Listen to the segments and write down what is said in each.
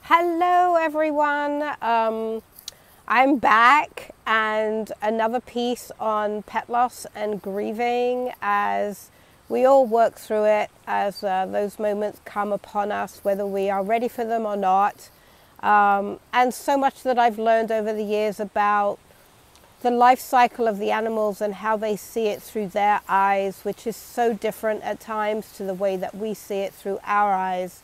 Hello everyone, I'm back, and another piece on pet loss and grieving as we all work through it, as those moments come upon us, whether we are ready for them or not. And so much that I've learned over the years about the life cycle of the animals and how they see it through their eyes, which is so different at times to the way that we see it through our eyes.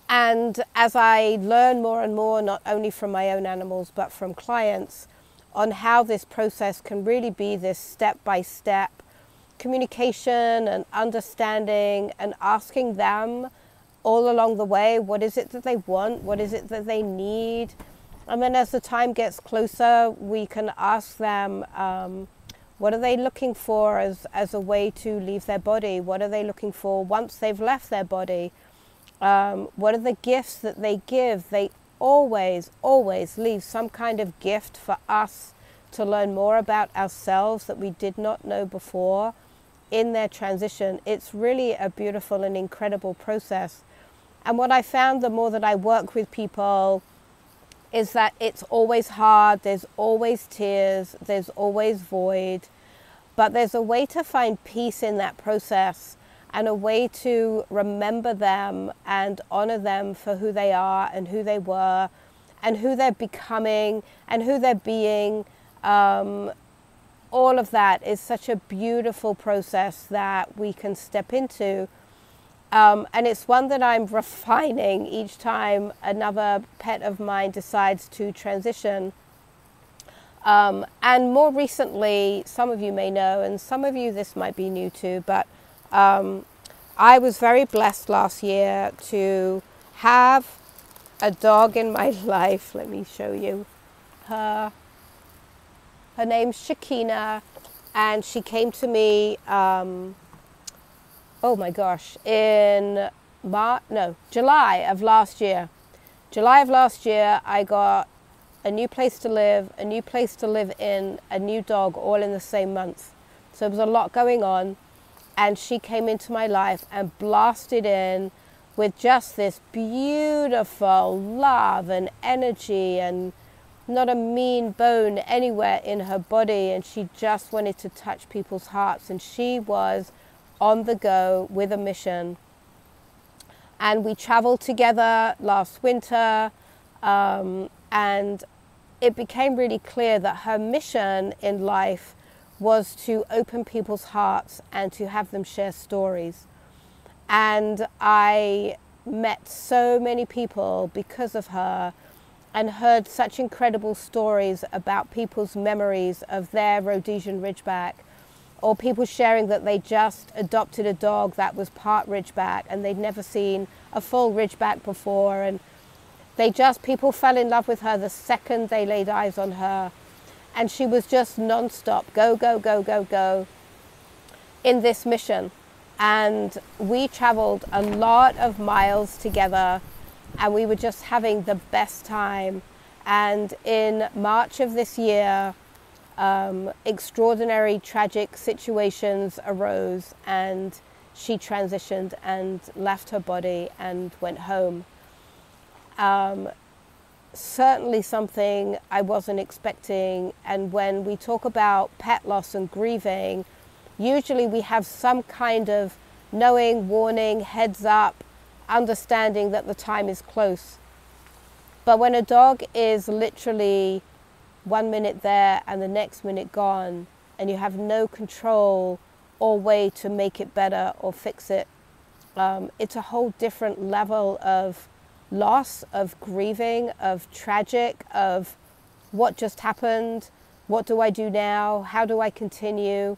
And as I learn more and more, not only from my own animals, but from clients, on how this process can really be this step-by-step communication and understanding, and asking them all along the way, what is it that they want? What is it that they need? And then as the time gets closer, we can ask them, what are they looking for as a way to leave their body? What are they looking for once they've left their body? What are the gifts that they give? They always leave some kind of gift for us to learn more about ourselves that we did not know before in their transition. It's really a beautiful and incredible process. And what I found the more that I work with people is that it's always hard, there's always tears, there's always void, but there's a way to find peace in that process, and a way to remember them and honor them for who they are and who they were and who they're becoming and who they're being. All of that is such a beautiful process that we can step into. And it's one that I'm refining each time another pet of mine decides to transition. And more recently, some of you may know, and some of you this might be new to, but I was very blessed last year to have a dog in my life. Let me show you her. Her name's Shekinah, and she came to me, oh my gosh, in July of last year. July of last year, I got a new place to live, a new place to live in, a new dog, all in the same month. So there was a lot going on. And she came into my life and blasted in with just this beautiful love and energy, and not a mean bone anywhere in her body. And she just wanted to touch people's hearts. And she was on the go with a mission. And we traveled together last winter. And it became really clear that her mission in life was to open people's hearts and to have them share stories. And I met so many people because of her, and heard such incredible stories about people's memories of their Rhodesian Ridgeback, or people sharing that they just adopted a dog that was part Ridgeback and they'd never seen a full Ridgeback before, and people fell in love with her the second they laid eyes on her. And she was just non-stop, go, go, go, go, go, in this mission. And we traveled a lot of miles together, and we were just having the best time. And in March of this year, extraordinary, tragic situations arose, and she transitioned and left her body and went home. Certainly something I wasn't expecting. And when we talk about pet loss and grieving, usually we have some kind of knowing, warning, heads up, understanding that the time is close. But when a dog is literally 1 minute there and the next minute gone, and you have no control or way to make it better or fix it, it's a whole different level of loss, of grieving, of tragic, of what just happened, what do I do now, how do I continue.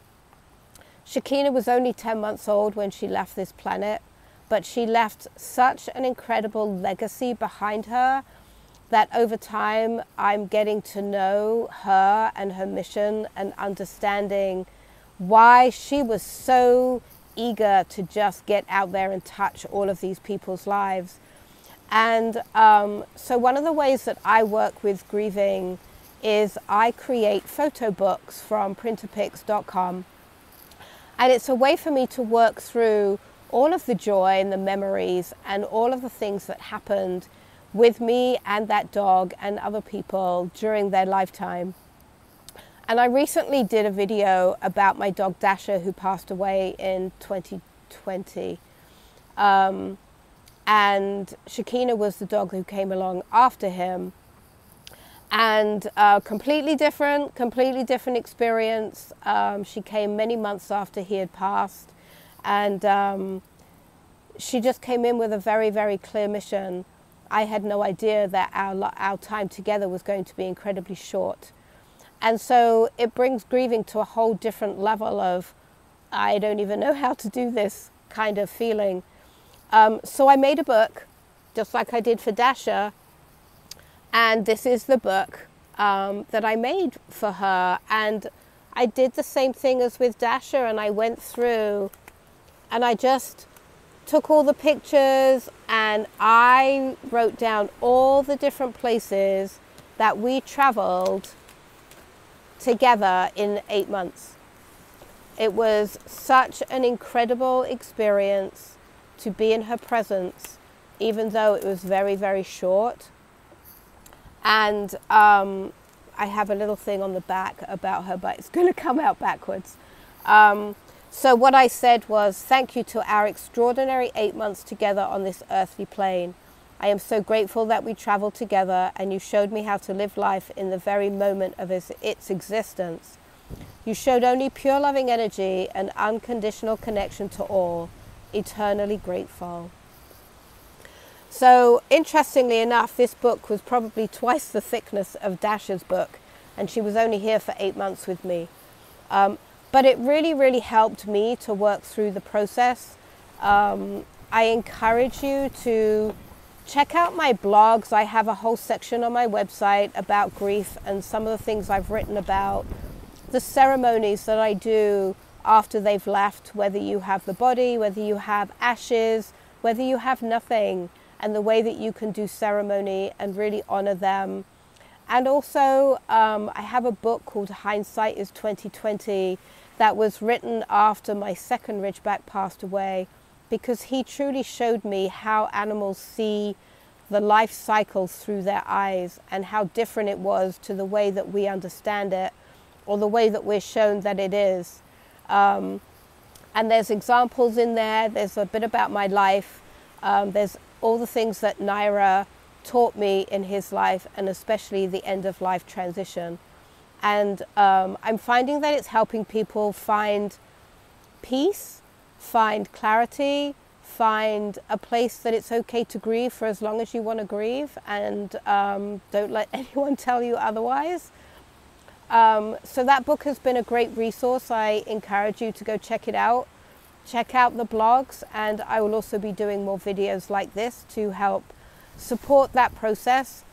Shekinah was only 10 months old when she left this planet, but she left such an incredible legacy behind her that over time I'm getting to know her and her mission, and understanding why she was so eager to just get out there and touch all of these people's lives. And so one of the ways that I work with grieving is I create photo books from printerpics.com. And it's a way for me to work through all of the joy and the memories and all of the things that happened with me and that dog and other people during their lifetime. And I recently did a video about my dog Dasher, who passed away in 2020. And Shekinah was the dog who came along after him. And completely different experience. She came many months after he had passed. And she just came in with a very, very clear mission. I had no idea that our time together was going to be incredibly short. And so it brings grieving to a whole different level of, I don't even know how to do this kind of feeling. So I made a book, just like I did for Dasher. And this is the book that I made for her. And I did the same thing as with Dasher, and I went through and I just took all the pictures and I wrote down all the different places that we traveled together in 8 months. It was such an incredible experience to be in her presence, even though it was very, very short. And I have a little thing on the back about her, but it's going to come out backwards. So what I said was, thank you to our extraordinary 8 months together on this earthly plane. I am so grateful that we traveled together and you showed me how to live life in the very moment of its existence. You showed only pure loving energy and unconditional connection to all. Eternally grateful. So interestingly enough, this book was probably twice the thickness of Dasher's book, and she was only here for 8 months with me. But it really, really helped me to work through the process. I encourage you to check out my blogs. I have a whole section on my website about grief and some of the things I've written about, the ceremonies that I do after they've left, whether you have the body, whether you have ashes, whether you have nothing, and the way that you can do ceremony and really honor them. And also, I have a book called Hindsight is 2020 that was written after my second Ridgeback passed away, because he truly showed me how animals see the life cycle through their eyes and how different it was to the way that we understand it or the way that we're shown that it is. And there's examples in there. There's a bit about my life. There's all the things that Naira taught me in his life, and especially the end of life transition. And I'm finding that it's helping people find peace, find clarity, find a place that it's okay to grieve for as long as you want to grieve, and don't let anyone tell you otherwise. So that book has been a great resource. I encourage you to go check it out. Check out the blogs, and I will also be doing more videos like this to help support that process.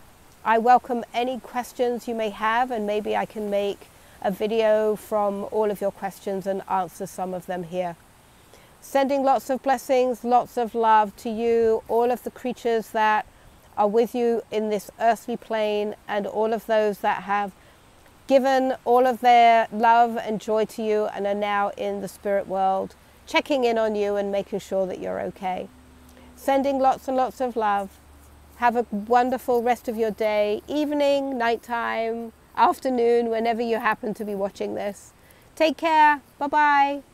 I welcome any questions you may have, and maybe I can make a video from all of your questions and answer some of them here. Sending lots of blessings, lots of love to you, all of the creatures that are with you in this earthly plane, and all of those that have given all of their love and joy to you and are now in the spirit world, checking in on you and making sure that you're okay. Sending lots and lots of love. Have a wonderful rest of your day, evening, nighttime, afternoon, whenever you happen to be watching this. Take care. Bye-bye.